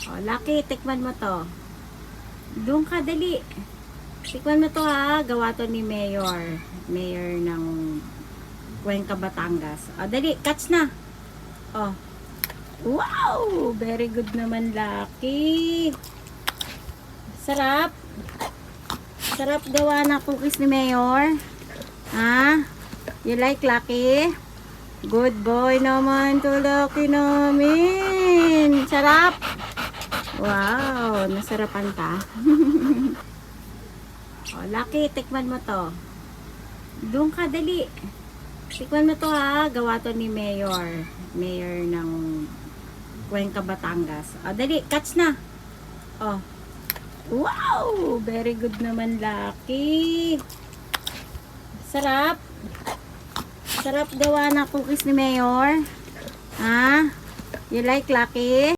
Oh, Lucky, tikman mo to. Doon ka, dali. Tikman mo to ha. Gawa to ni Mayor. Mayor ng Cuenca, Batangas. Oh, dali, catch na. Oh. Wow! Very good naman, Lucky. Sarap. Sarap gawa na cookies ni Mayor. Ha? You like, Lucky? Good boy naman to, Lucky namin. Sarap. Wow, nasarapan ka. Oh, Lucky, tikman mo to. Doon ka, dali. Tikman mo to ha. Gawa to ni Mayor. Mayor ng Cuenca, Batangas. Oh, dali, catch na. Oh. Wow! Very good naman, Lucky. Sarap. Sarap gawa na cookies ni Mayor. Ha? You like, Lucky?